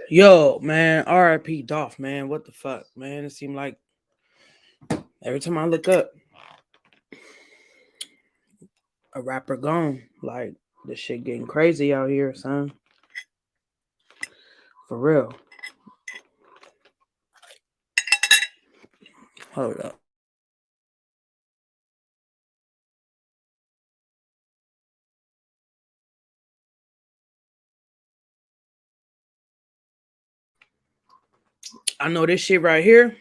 Yo, man, R.I.P. Dolph, man. What the fuck, man? It seemed like every time I look up, a rapper gone. Like, this shit getting crazy out here, son. For real. Hold up. I know this shit right here.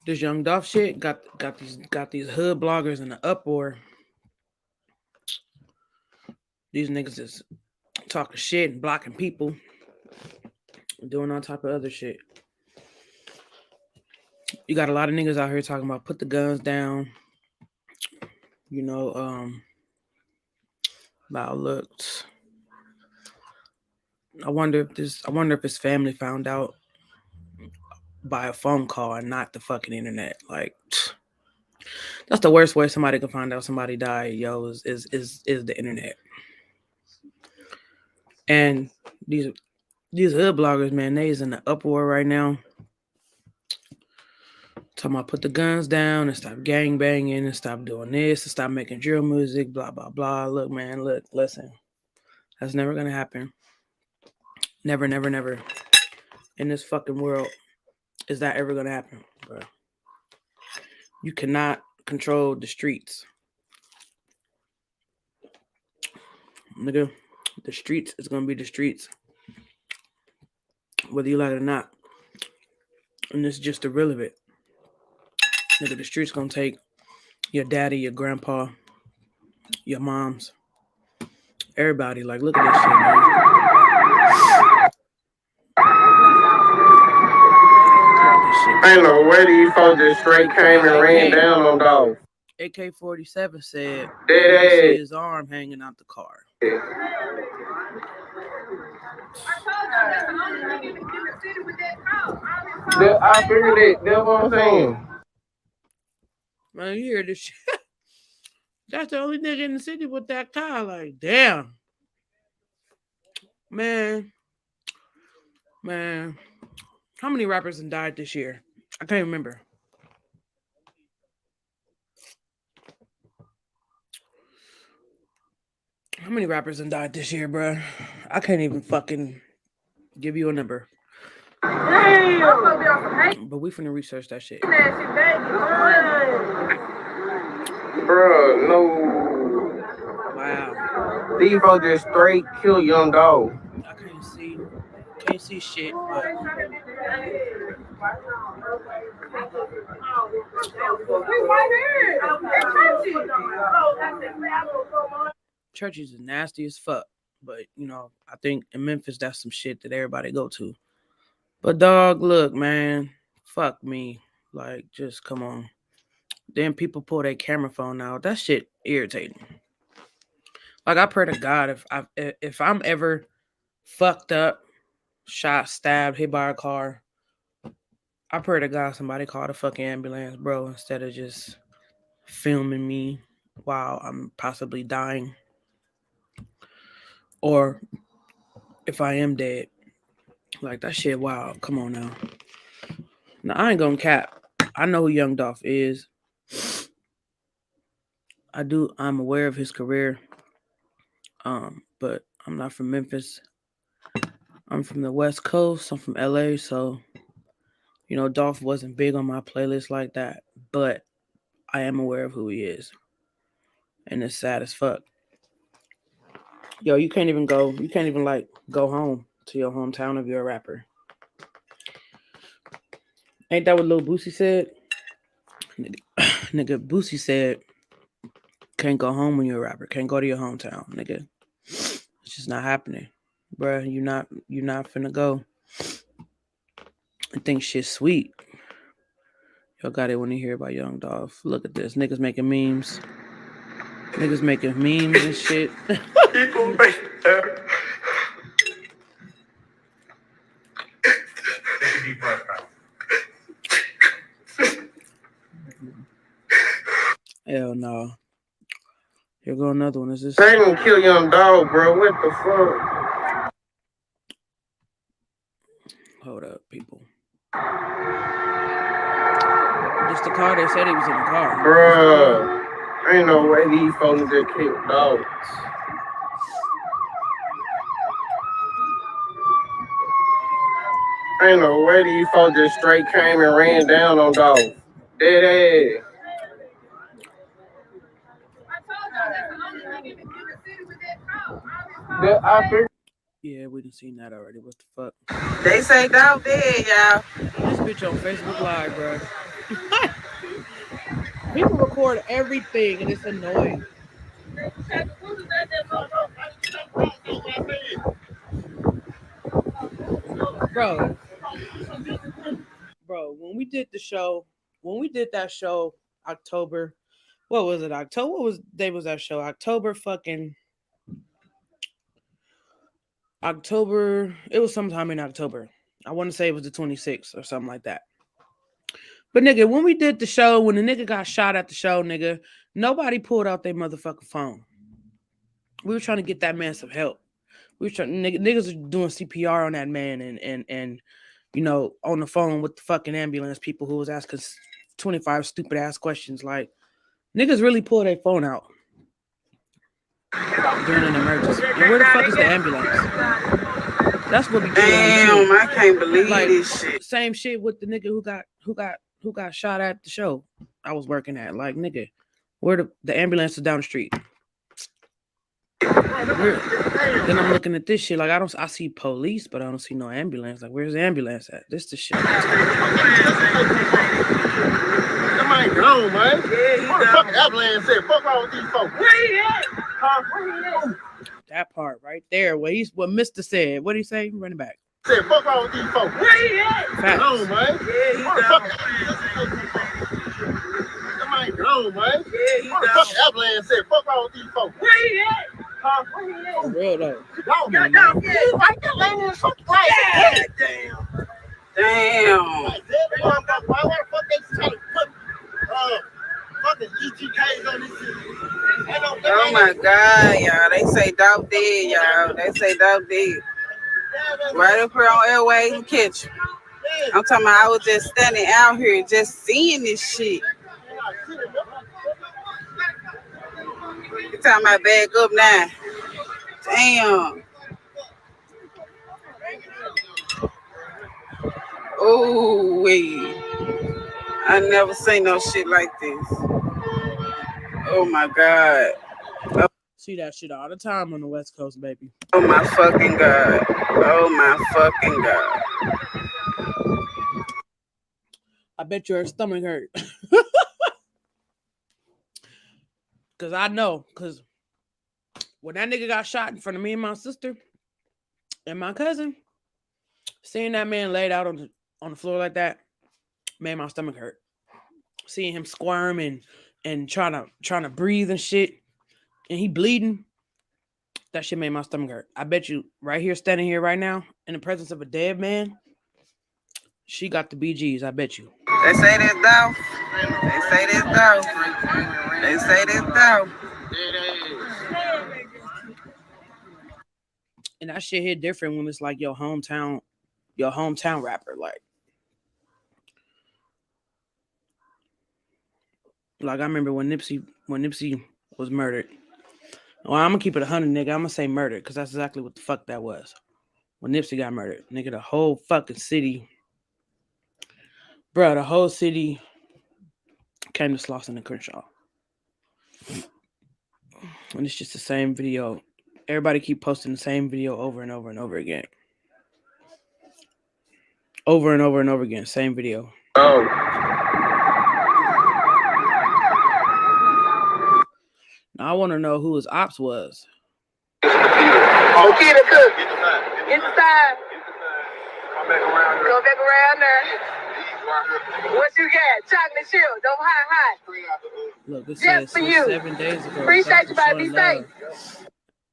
This young Dolph shit got these hood bloggers in the uproar. These niggas is talking shit and blocking people, doing all type of other shit. You got a lot of niggas out here talking about put the guns down. You know, about looks. I wonder if his family found out by a phone call and not the fucking internet. Like, that's the worst way somebody can find out somebody died, yo, is the internet. And these hood bloggers, man, they is in the uproar right now. Talking about put the guns down and stop gang banging and stop doing this and stop making drill music, blah, blah, blah. Look, man, listen. That's never gonna happen. Never, never, never. In this fucking world, is that ever gonna happen, bro? You cannot control the streets. Nigga, the streets is gonna be the streets. Whether you like it or not. And it's just the real of it. Nigga, the streets gonna take your daddy, your grandpa, your moms, everybody. Like, look at this shit, man. Ain't no way these folks just straight came and ran down on dogs. AK-47 said you can see his arm hanging out the car. Yeah. I figured it. That's what I'm saying. Man, you hear this shit? That's the only nigga in the city with that car. Like, damn. Man. How many rappers have died this year? I can't remember. How many rappers have died this year, bro? I can't even fucking give you a number. Damn. But we finna research that shit. Bro, no. Wow. These folks just straight kill young dog. I can't see shit, but churches is nasty as fuck. But, you know, I think in Memphis, that's some shit that everybody go to. But, dog, look, man, fuck me. Like, just come on. Then people pull their camera phone out. That shit irritating. Like, I pray to God, if I'm ever fucked up, shot, stabbed, hit by a car, I pray to God somebody call the fucking ambulance, bro, instead of just filming me while I'm possibly dying. Or if I am dead. Like, that shit, wow. Come on now. Now, I ain't gonna cap. I know who Young Dolph is. I'm aware of his career. But I'm not from Memphis. I'm from the West Coast. I'm from LA, so you know, Dolph wasn't big on my playlist like that. But I am aware of who he is. And it's sad as fuck. Yo, you can't even go home to your hometown if you're a rapper. Ain't that what Lil Boosie said? Nigga, Boosie said, can't go home when you're a rapper. Can't go to your hometown, nigga. It's just not happening. Bruh, you're not finna go and think shit's sweet. Y'all got it when you hear about Young Dolph. Look at this. Niggas making memes. Niggas making memes and shit. Hell no. Here go another one. Is this? They didn't kill young dog, bro. What the fuck? Hold up, people. Just the car. They said he was in the car. Bruh, ain't no way these folks just kicked dogs. Ain't no way these folks just straight came and ran down on dogs. Dead ass. Yeah, we done seen that already. What the fuck? They say dog dead, y'all. This bitch on Facebook Live, bro. People record everything and it's annoying. Bro, when we did that show, October, what was it? October, what was day was that show? October, it was sometime in October. I want to say it was the 26th or something like that. But nigga, when we did the show, when the nigga got shot at the show, nigga, nobody pulled out their motherfucking phone. We were trying to get that man some help. We were trying, niggas are doing CPR on that man and you know, on the phone with the fucking ambulance people who was asking 25 stupid ass questions. Like, niggas really pulled their phone out during an emergency. And where the fuck is the ambulance? That's what we do. Damn, I can't believe like, this shit. Same shit with the nigga who got shot at the show I was working at. Like, nigga, where the ambulance is down the street. Then I'm looking at this shit. Like, I see police, but I don't see no ambulance. Like, where's the ambulance at? This the shit. That ain't gone, man. What the fucking ambulance said? Fuck wrong with these folks? Where he at? Where he at? That part right there. What Mr. said. What did he say? Running back. Said, fuck wrong with these folks? Where he at? Gone, man. What the fuck? That ain't gone, man. What the fucking ambulance said? Fuck wrong with these folks? Where he at? For real though. Right there, laying in the fucking light. Damn. Why the fuck they trying to put fucking EGKs on this shit? Oh my God, y'all. They say dog dead, y'all. They say dog dead. Right up here on Airway and Kitchen. I'm talking about I was just standing out here just seeing this shit. You talking about back up now. Damn. Oh, wait. I never seen no shit like this. Oh my God. See that shit all the time on the West Coast, baby. Oh my fucking God. Oh my fucking God. I bet your stomach hurt. Cause I know, cause when that nigga got shot in front of me and my sister and my cousin, seeing that man laid out on the floor like that made my stomach hurt. Seeing him squirm and trying to breathe and shit, and he bleeding, that shit made my stomach hurt. I bet you right here, standing here right now, in the presence of a dead man, she got the BGs. I bet you. They say this though. They say this though. They say this though. And that shit hit different when it's like your hometown rapper. Like I remember when Nipsey was murdered. Well, I'm gonna keep it 100, nigga. I'm gonna say murdered because that's exactly what the fuck that was. When Nipsey got murdered, nigga, the whole fucking city, bro, the whole city came to Slauson and Crenshaw. And it's just the same video. Everybody keep posting the same video over and over and over again. Over and over and over again, same video. Oh. Now I want to know who his ops was. Oh, get the cook. Get the side. Come back around there. What you got? Chocolate chip. Don't hide. Look, this Just says for you. 7 days ago. Appreciate you, baby. Be safe.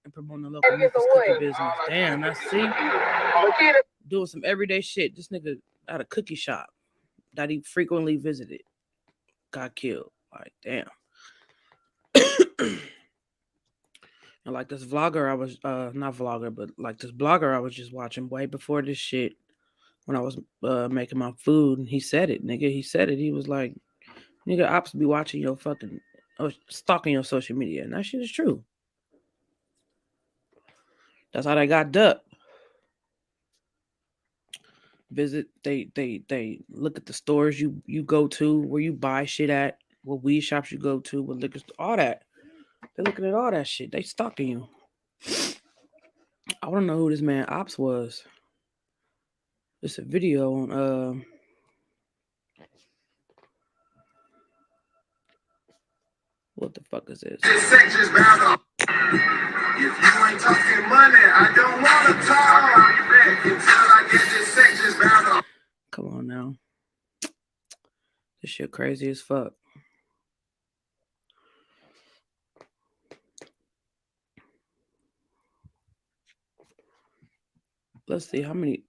And promoting the local Memphis cookie business. Damn, I see. Doing some everyday shit. This nigga at a cookie shop that he frequently visited got killed. Like, damn. And like this vlogger I was not vlogger, but like this blogger I was just watching way before this shit when I was making my food, and he said it, nigga. He said it. He was like, nigga, ops be watching your fucking, stalking your social media, and that shit is true. That's how they got ducked. Visit, they look at the stores you go to, where you buy shit at, what weed shops you go to, what liquor, all that. They looking at all that shit. They stalking you. I want to know who this man ops was. It's a video on what the fuck is this? This section's bound to. If you ain't talking money, I don't want to talk. Until I get this section's bound to. Come on now. This shit crazy as fuck. Let's see how many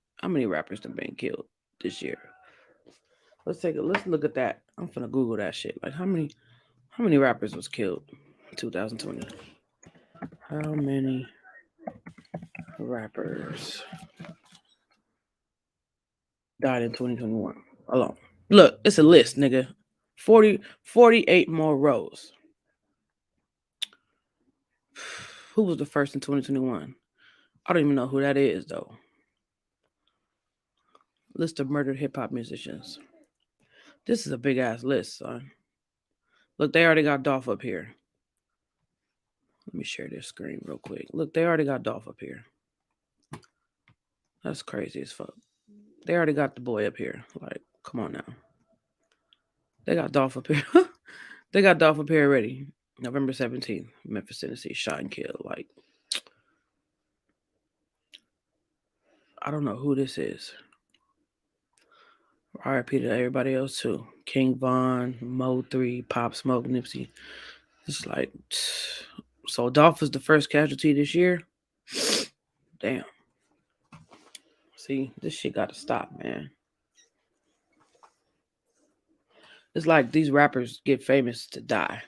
rappers have been killed this year. Let's look at that. I'm finna Google that shit. Like how many rappers was killed in 2020? How many rappers died in 2021 alone? Look, it's a list, nigga. 48 more rows. Who was the first in 2021? I don't even know who that is, though. List of murdered hip-hop musicians. This is a big-ass list, son. Look, they already got Dolph up here. Let me share this screen real quick. Look, they already got Dolph up here. That's crazy as fuck. They already got the boy up here. Like, come on now. They got Dolph up here. They got Dolph up here already. November 17th, Memphis, Tennessee, shot and killed. Like, I don't know who this is. RIP to everybody else too. King Von, Mo 3, Pop Smoke, Nipsey. It's like, so Dolph is the first casualty this year. Damn. See, this shit got to stop, man. It's like these rappers get famous to die.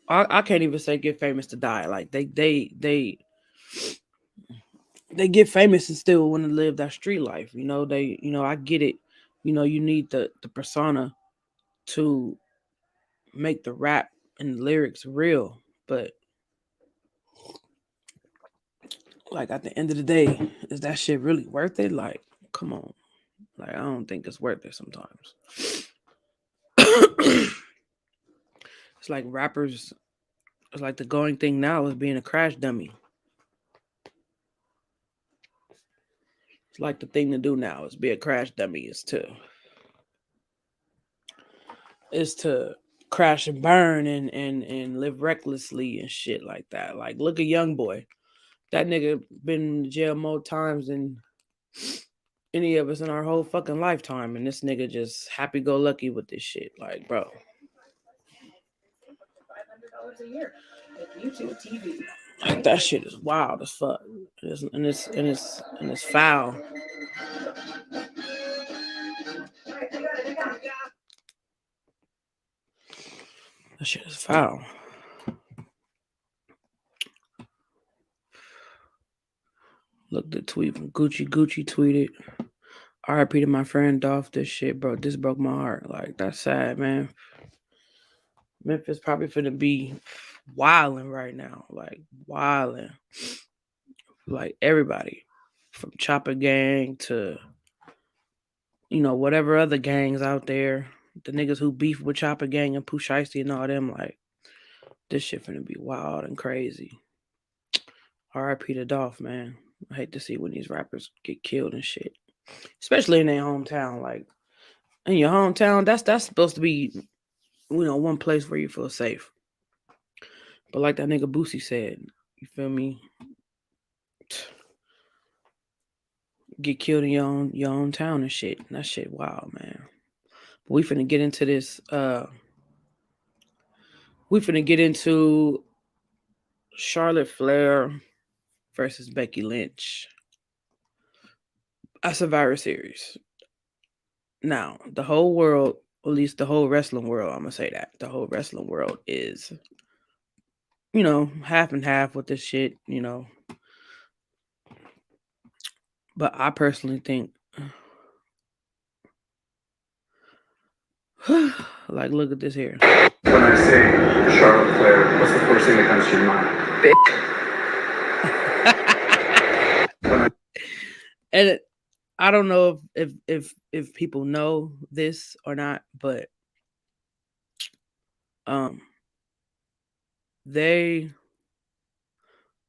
I can't even say get famous to die. Like they get famous and still want to live that street life. I get it. You need the persona to make the rap and the lyrics real, but like at the end of the day, is that shit really worth it? Like, come on. Like, I don't think it's worth it sometimes. It's like rappers, it's like the going thing now is being a crash dummy. It's like the thing to do now is be a crash dummy, is to crash and burn and live recklessly and shit like that. Like, look at Young Boy. That nigga been in jail more times than any of us in our whole fucking lifetime, and this nigga just happy-go-lucky with this shit. Like, bro. $500 a year with YouTube TV. Like, that shit is wild as fuck. And it's foul. That shit is foul. Look, the tweet from Gucci tweeted, RIP to my friend Dolph. This shit, bro. This broke my heart. Like, that's sad, man. Memphis probably finna be wilding right now. Like, wilding. Like, everybody. From Chopper Gang to, whatever other gangs out there. The niggas who beef with Chopper Gang and Pooh Shiesty and all them. Like, this shit finna be wild and crazy. RIP to Dolph, man. I hate to see when these rappers get killed and shit. Especially in their hometown. Like, in your hometown, that's supposed to be, one place where you feel safe. But like that nigga Boosie said, you feel me? Get killed in your own town and shit. And that shit wild, man. But we finna get into this. We finna get into Charlotte Flair versus Becky Lynch. That's a Survivor Series. Now, the whole world, at least the whole wrestling world, I'm gonna say that. The whole wrestling world is, half and half with this shit, But I personally think Like, look at this here. When I say Charlotte Flair, what's the first thing that comes to your mind? Bitch. And I don't know if people know this or not, but they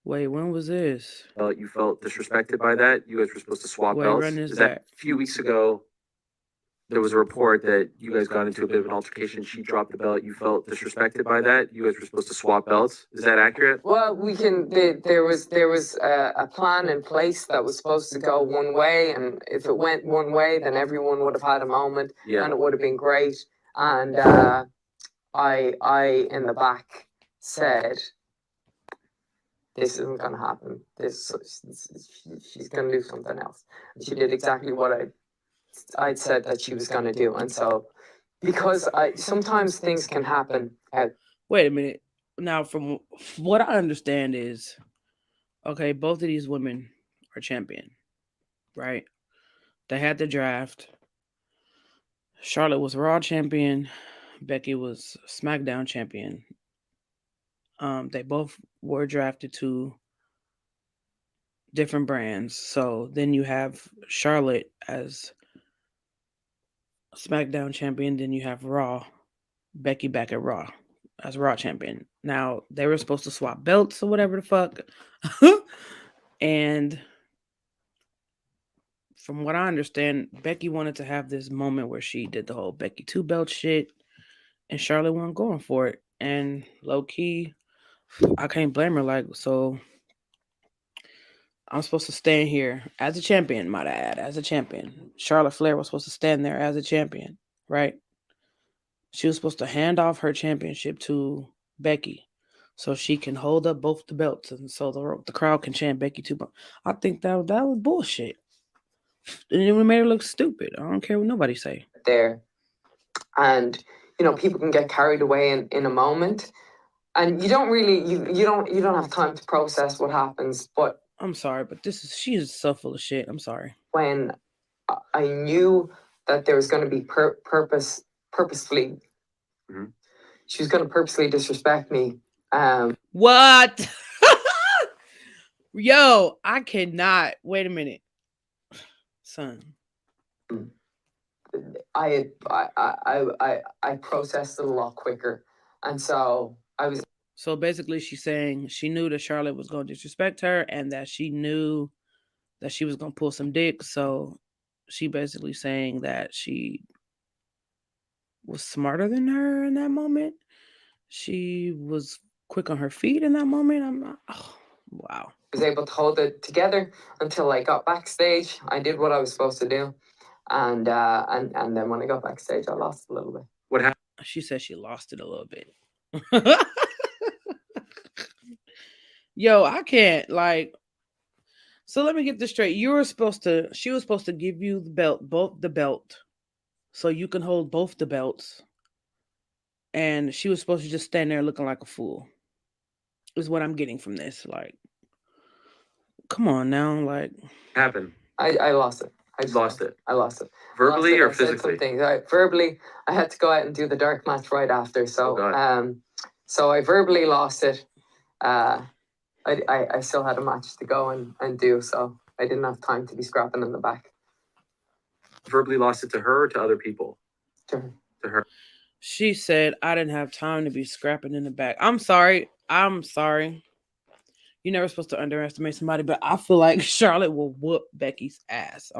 wait. When was this? You felt disrespected by that. You guys were supposed to swap Wait, belts. run this Is that back. a few weeks ago? There was a report that you guys got into a bit of an altercation. She dropped the belt. You felt disrespected by that. You guys were supposed to swap belts. Is that accurate? Well, we can. There was a plan in place that was supposed to go one way, and if it went one way, then everyone would have had a moment, and it would have been great. And I in the back said, "This isn't going to happen. She's going to do something else." And she did exactly what I'd said that she was going to do, and so because sometimes things can happen. Wait a minute. Now, from what I understand is, okay, both of these women are champion, right? They had the draft. Charlotte was Raw champion. Becky was SmackDown champion. They both were drafted to different brands. So then you have Charlotte as SmackDown champion. Then you have Raw, Becky back at Raw as Raw champion. Now they were supposed to swap belts or whatever the fuck. And from what I understand, Becky wanted to have this moment where she did the whole Becky 2 belt shit, and Charlotte wasn't going for it. And low key, I can't blame her. Like, so I'm supposed to stand here as a champion, might I add, as a champion. Charlotte Flair was supposed to stand there as a champion, right? She was supposed to hand off her championship to Becky so she can hold up both the belts and so the crowd can chant Becky 2. I think that was bullshit. And it made her look stupid. I don't care what nobody say. There. And, people can get carried away in a moment. And you don't really, you don't have time to process what happens. But I'm sorry, but she is so full of shit. I'm sorry. When I knew that there was going to be purposefully, she was going to purposely disrespect me. What? Yo, I cannot. Wait a minute. Son. I processed it a lot quicker. And so I was. So basically she's saying she knew that Charlotte was going to disrespect her and that she knew that she was going to pull some dick. So she basically saying that she was smarter than her in that moment. She was quick on her feet in that moment. I'm not. Oh, wow. I was able to hold it together until I got backstage. I did what I was supposed to do. And then when I got backstage, I lost a little bit. What happened? She said she lost it a little bit. Yo, I can't, like. So let me get this straight. She was supposed to give you the belt, both the belt, so you can hold both the belts. And she was supposed to just stand there looking like a fool. Is what I'm getting from this. Like, come on now, like. What happened? I lost it. I lost it. I lost it. Verbally or physically? Verbally, I had to go out and do the dark match right after. So, so I verbally lost it. I still had a match to go and do, so I didn't have time to be scrapping in the back. Verbally lost it to her or to other people? To her. To her. She said, I didn't have time to be scrapping in the back. I'm sorry. You're never supposed to underestimate somebody, but I feel like Charlotte will whoop Becky's ass.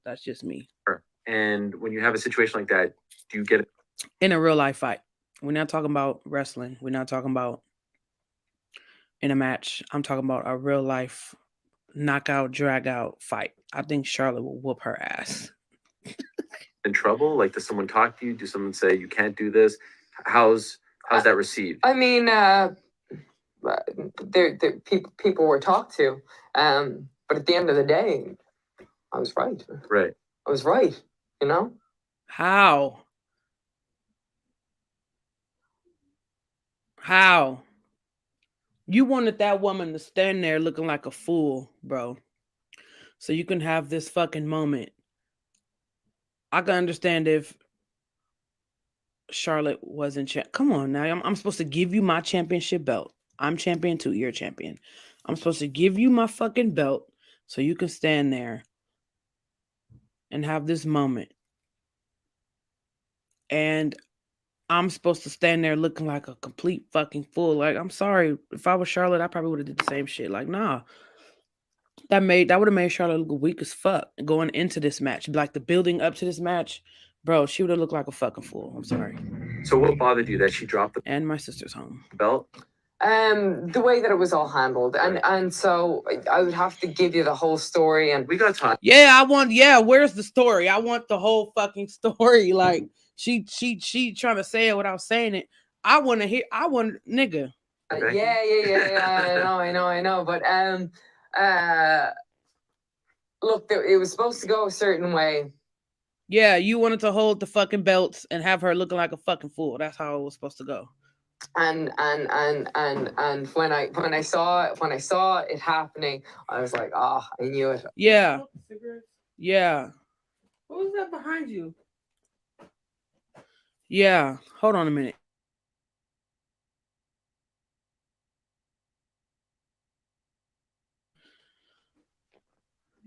That's just me. And when you have a situation like that, do you get it? In a real life fight? We're not talking about wrestling. We're not talking about in a match. I'm talking about a real life knockout, drag out fight. I think Charlotte will whoop her ass. In trouble? Like, does someone talk to you? Does someone say you can't do this? How's that received? I mean, people were talked to, but at the end of the day, I was right. Right. I was right. How? You wanted that woman to stand there looking like a fool, bro. So you can have this fucking moment. I can understand if Charlotte wasn't come on now. I'm supposed to give you my championship belt. I'm champion too. You're champion. I'm supposed to give you my fucking belt so you can stand there and have this moment. And I'm supposed to stand there looking like a complete fucking fool. Like, I'm sorry. If I was Charlotte, I probably would have did the same shit. Like, nah. That would have made Charlotte look weak as fuck going into this match. Like the building up to this match, bro, she would have looked like a fucking fool. I'm sorry. So what bothered you that she dropped the And my sister's home. belt? The way that it was all handled, and so I would have to give you the whole story. And We got time. Yeah, where's the story? I want the whole fucking story. Like she trying to say it without saying it. I want nigga. Yeah. I know. But look, it was supposed to go a certain way. Yeah, you wanted to hold the fucking belts and have her looking like a fucking fool. That's how it was supposed to go. And when I saw it happening, I was like, I knew it. Yeah. Yeah. What was that behind you? Yeah. Hold on a minute.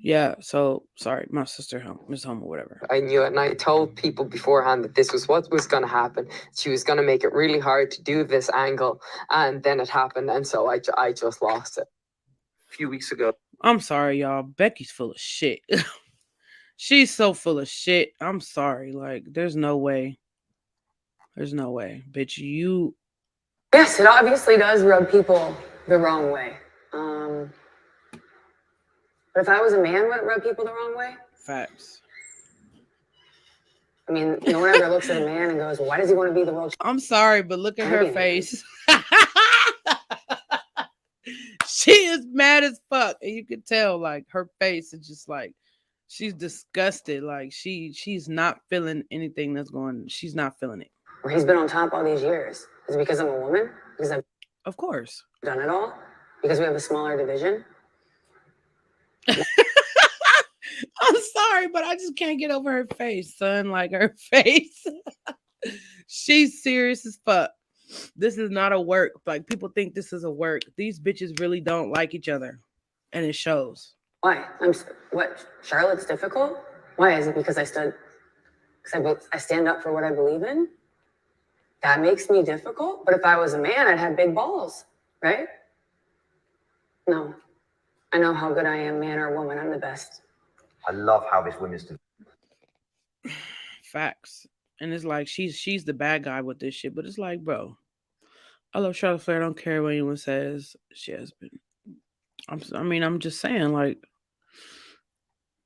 Yeah, so sorry, my sister home, Miss Home or whatever. I knew it, and I told people beforehand that this was what was going to happen. She was going to make it really hard to do this angle, and then it happened, and so I just lost it. A few weeks ago. I'm sorry, y'all. Becky's full of shit. She's so full of shit. I'm sorry. Like, there's no way. There's no way. Bitch, you... Yes, it obviously does rub people the wrong way. But if I was a man, would it rub people the wrong way? Facts. I mean, no one ever looks at a man and goes, why does he want to be the world champion? I'm sorry, but look at her face. She is mad as fuck. And you can tell, like, her face is just like, she's disgusted. Like, she's not feeling anything that's going, she's not feeling it. Or he's been on top all these years. Is it because I'm a woman? Because I've of course done it all? Because we have a smaller division? I'm sorry, but I just can't get over her face, son. Like, her face. She's serious as fuck. This is not a work. Like, people think this is a work. These bitches really don't like each other. And it shows. Why? What? Charlotte's difficult? Why? Is it because I stand up for what I believe in? That makes me difficult? But if I was a man, I'd have big balls, right? No. I know how good I am, man or woman. I'm the best. I love how this women's Facts. And it's like she's the bad guy with this shit, but it's like, bro, I love Charlotte Flair. I don't care what anyone says. She has been. I'm just saying, like,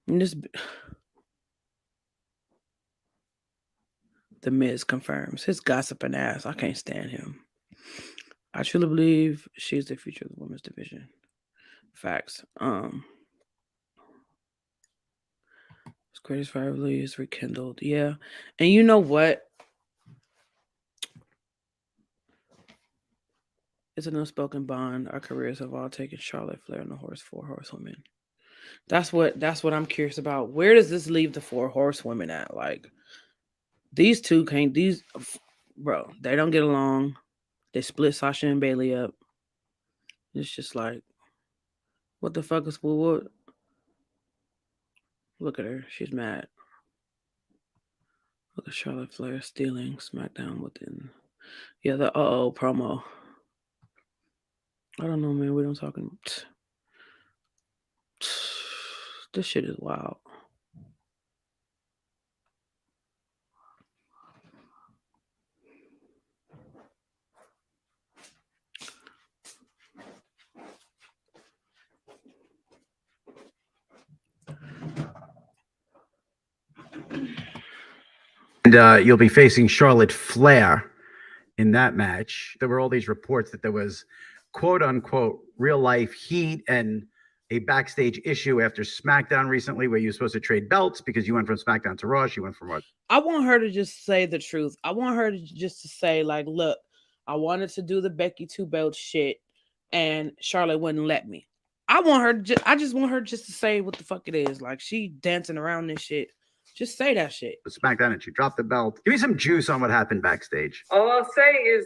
this. The Miz confirms his gossiping ass. I can't stand him. I truly believe she's the future of the women's division. Facts. His greatest rivalry is rekindled. Yeah. And you know what? It's an unspoken bond. Our careers have all taken Charlotte Flair and the four horsewomen. That's what I'm curious about. Where does this leave the four horsewomen at? Like, these two can't, bro, they don't get along. They split Sasha and Bailey up. It's just like, what the fuck is what? Look at her. She's mad. Look at Charlotte Flair stealing SmackDown within. Yeah, the promo. I don't know, man. We don't talking. This shit is wild. And you'll be facing Charlotte Flair in that match. There were all these reports that there was quote unquote real life heat and a backstage issue after SmackDown recently where you were supposed to trade belts because you went from SmackDown to Raw. She went from what? I want her to just say the truth. I want her to just say, like, look, I wanted to do the Becky 2 belt shit and Charlotte wouldn't let me. I just want her just to say what the fuck it is. Like, she dancing around this shit Just say that shit. SmackDown and she dropped the belt. Give me some juice on what happened backstage. All I'll say is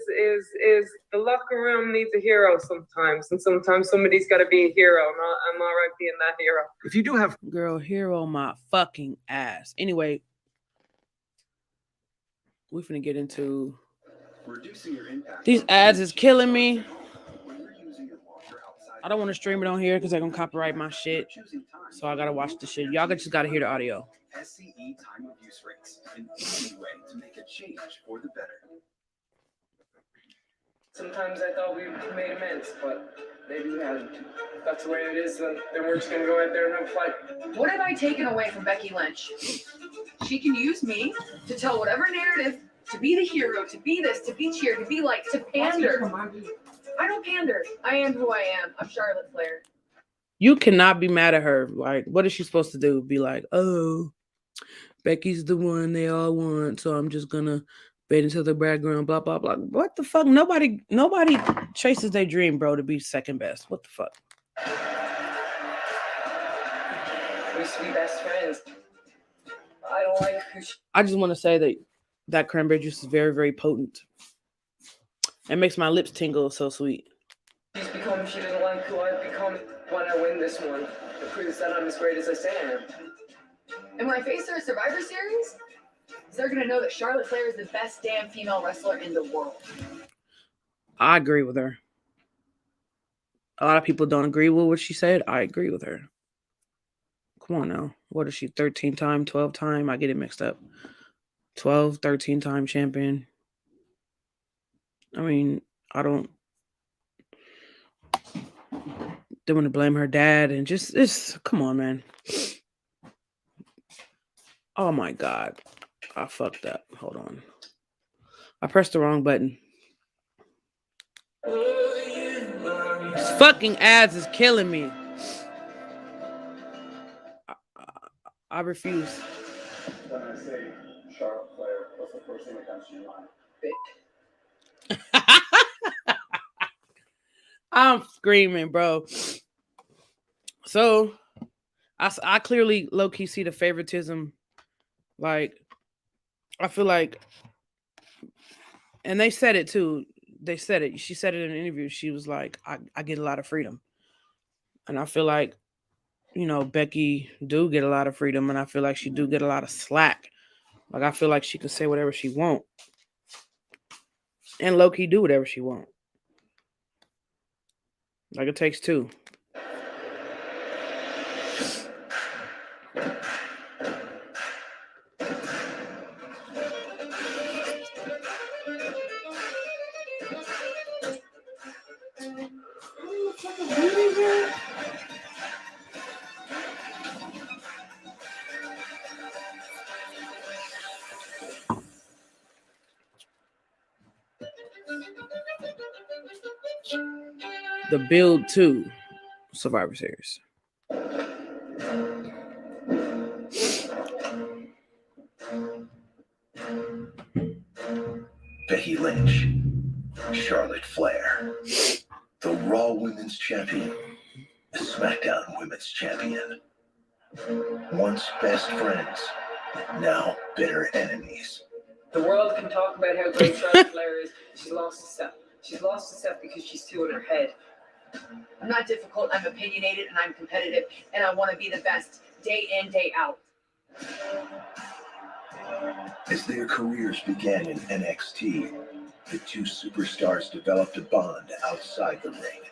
the locker room needs a hero sometimes, and sometimes somebody's got to be a hero. I'm all right being that hero. If you do have Girl, hero my fucking ass. Anyway, we finna get into these ads is killing me. I don't want to stream it on here because they're gonna copyright my shit. So I gotta watch the shit. Y'all just gotta hear the audio. SCE time of use rates, an easy way to make a change for the better. Sometimes I thought we made amends, but maybe we hadn't. If that's the way it is, then we're just gonna go out there and have a fight. What have I taken away from Becky Lynch? She can use me to tell whatever narrative, to be the hero, to be this, to be cheered, to be liked, to pander. I don't pander. I am who I am. I'm Charlotte Flair. You cannot be mad at her. Like, what is she supposed to do? Be like, oh, Becky's the one they all want, so I'm just gonna fade into the background, blah, blah, blah. What the fuck? Nobody chases their dream, bro, to be second best. What the fuck? We used to be best friends. I don't like who I just want to say that cranberry juice is very, very potent. It makes my lips tingle so sweet. she's become. She doesn't like who I've become. When I win this one, it proves that I'm as great as I say I am. And when I face her in Survivor Series, they're going to know that Charlotte Flair is the best damn female wrestler in the world. I agree with her. A lot of people don't agree with what she said. I agree with her. Come on now. What is she, 13-time, 12-time? I get it mixed up. 12, 13-time champion. I mean, I don't... They want to blame her dad and it's... Come on, man. Oh, my God. I fucked up. Hold on. I pressed the wrong button. These fucking ads is killing me. I refuse. When I say Charlotte Flair, what's the first thing that comes to your mind? I'm screaming, bro. So, I clearly low-key see the favoritism. Like, I feel like, and they said it too. They said it. She said it in an interview. She was like, I get a lot of freedom. And I feel like, you know, Becky do get a lot of freedom, and I feel like she do get a lot of slack. Like, I feel like she could say whatever she want. And low-key do whatever she want. Like, it takes two. The build to Survivor Series. Becky Lynch, Charlotte Flair, the Raw Women's Champion, the SmackDown Women's Champion. Once best friends, now bitter enemies. The world can talk about how great Charlotte Flair is. She's lost a step. She's lost a step because she's too in her head. I'm not difficult. I'm opinionated and I'm competitive, and I want to be the best day in, day out. As their careers began in NXT, the two superstars developed a bond outside the ring.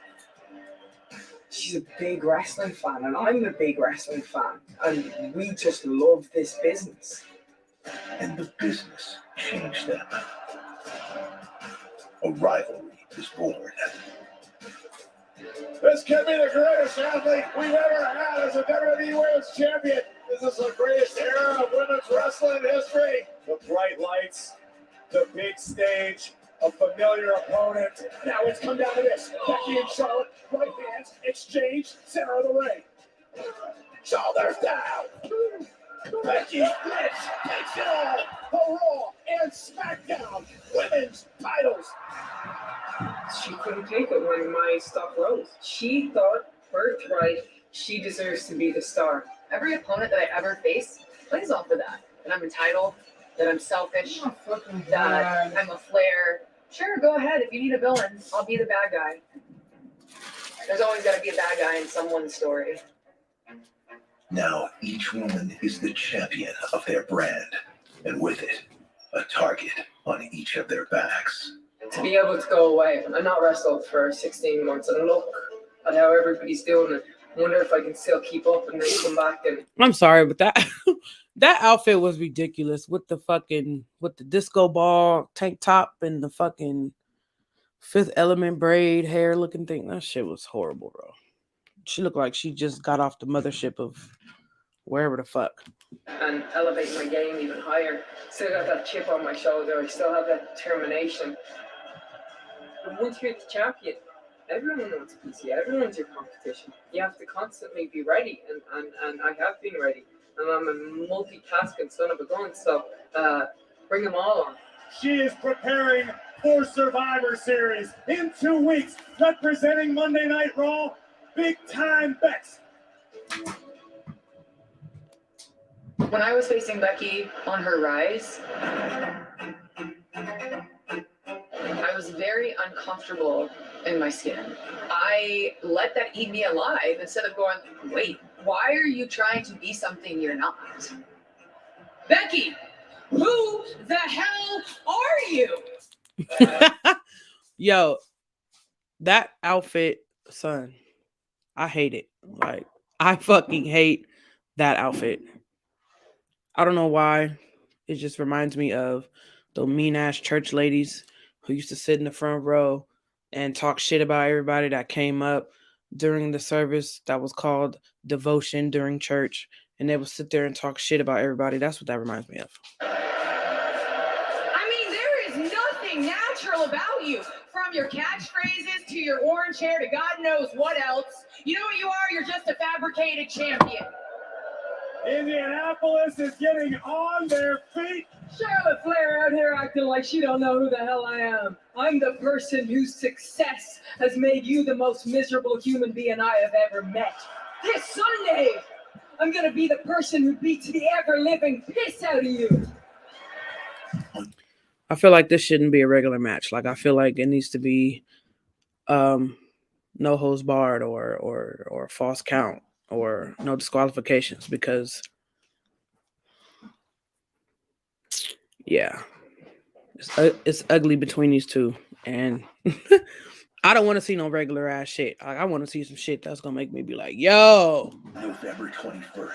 She's a big wrestling fan, and I'm a big wrestling fan, and we just love this business. And the business changed them. A rivalry was born. This could be the greatest athlete we've ever had as a WWE Women's Champion. This is the greatest era of women's wrestling history. The bright lights, the big stage, a familiar opponent. Now it's come down to this. Becky and Charlotte, right hands, exchange, center of the ring. Shoulders down. Becky Lynch takes it all. The Raw and SmackDown Women's titles. She couldn't take it when my stuff rose. She thought, birthright, she deserves to be the star. Every opponent that I ever face, plays off of that I'm entitled, that I'm selfish, that I'm a Flair. Sure, go ahead. If you need a villain, I'll be the bad guy. There's always got to be a bad guy in someone's story. Now, each woman is the champion of their brand, and with it, a target on each of their backs. To be able to go away and not wrestle for 16 months and look at how everybody's doing and wonder if I can still keep up and then come back and... I'm sorry, but that that outfit was ridiculous with the disco ball tank top and the fucking Fifth Element braid hair looking thing. That shit was horrible, bro. She looked like she just got off the mothership of wherever the fuck. And elevate my game even higher. Still got that chip on my shoulder. I still have that determination. And once you're the champion, everyone wants a piece of you. Everyone's your competition. You have to constantly be ready, and I have been ready. And I'm a multitasking son of a gun, so bring them all on. She is preparing for Survivor Series in 2 weeks, representing Monday Night Raw, Big Time Bex. When I was facing Becky on her rise, I was very uncomfortable in my skin. I let that eat me alive instead of going, wait, why are you trying to be something you're not? Becky, who the hell are you? Yo, that outfit, son, I hate it. Like, I fucking hate that outfit. I don't know why. It just reminds me of the mean ass church ladies who used to sit in the front row and talk shit about everybody that came up during the service that was called devotion during church. And they would sit there and talk shit about everybody. That's what that reminds me of. I mean, there is nothing natural about you. From your catchphrases to your orange hair to God knows what else. You know what you are? You're just a fabricated champion. Indianapolis is getting on their feet. Charlotte Flair out here acting like she don't know who the hell I am. I'm the person whose success has made you the most miserable human being I have ever met. This Sunday, I'm gonna be the person who beats the ever-living piss out of you. I feel like this shouldn't be a regular match. Like, I feel like it needs to be no holds barred or false count or no disqualifications, because yeah, it's ugly between these two, and I don't want to see no regular ass shit. I want to see some shit that's gonna make me be like, yo. November 21st,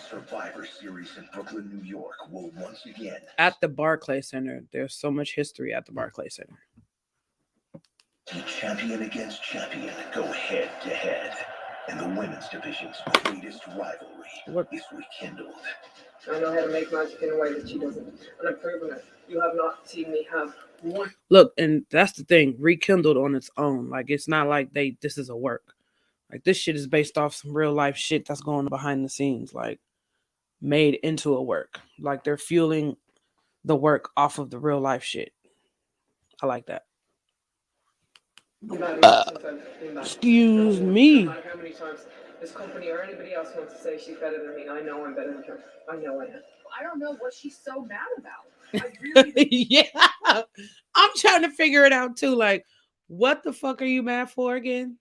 Survivor Series in Brooklyn, New York will once again At the Barclays Center. There's so much history at the Barclays Center. see champion against champion go head to head, and the women's division's greatest rivalry is rekindled. I know how to make magic in a way that she doesn't, and I'm proving it. You have not seen me have one. Look, and that's the thing, rekindled on its own. Like, it's not like this is a work. Like, this shit is based off some real life shit that's going on behind the scenes, like made into a work. Like, they're fueling the work off of the real life shit. I like that. Excuse me. No matter how many times this company or anybody else wants to say she's better than me, I know I'm better than her. I know I am. I don't know what she's so mad about. I really Yeah. I'm trying to figure it out too. Like, what the fuck are you mad for again?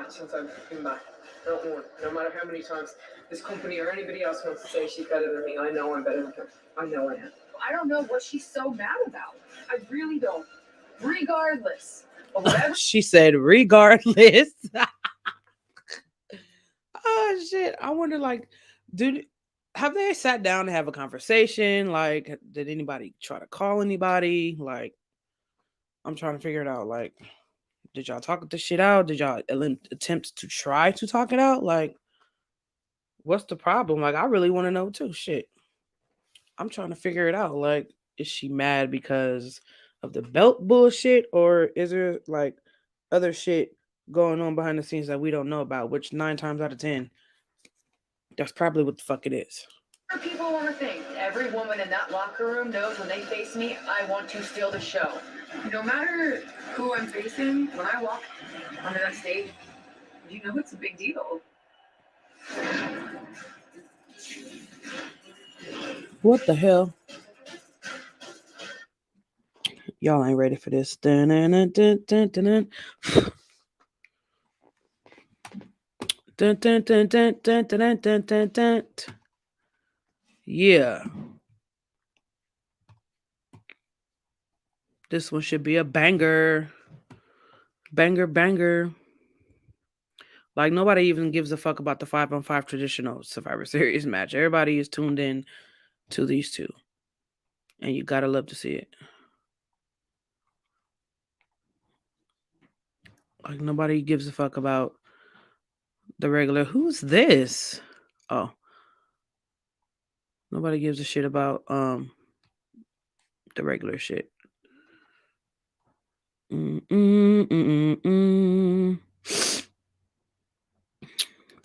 Since I've been back. Not one. No matter how many times this company or anybody else wants to say she's better than me, I know I'm better than her. I know I am. I don't know what she's so mad about. I really don't. Regardless of whatever. She said, regardless. Oh shit. I wonder, like, have they sat down to have a conversation? Like, did anybody try to call anybody? Like, I'm trying to figure it out. Like, did y'all talk this shit out? Did y'all attempt to try to talk it out? Like, what's the problem? Like, I really want to know too. Shit. I'm trying to figure it out. Like, is she mad because of the belt bullshit, or is there like other shit going on behind the scenes that we don't know about? Which 9 times out of 10, that's probably what the fuck it is. People want to think every woman in that locker room knows when they face me, I want to steal the show. No matter who I'm facing, when I walk onto that stage, you know it's a big deal. What the hell? Y'all ain't ready for this. Dun, dun, dun, dun, dun, dun. Dun, dun, dun, dun, dun, dun, dun, dun, dun. Yeah. This one should be a banger. Banger, banger. Like, nobody even gives a fuck about the 5-on-5 traditional Survivor Series match. Everybody is tuned in to these two. And you gotta love to see it. Like, nobody gives a fuck about the regular. Who's this? Oh. Nobody gives a shit about the regular shit.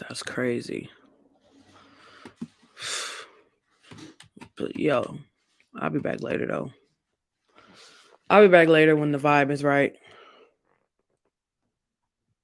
That's crazy. But yo, I'll be back later though. I'll be back later when the vibe is right.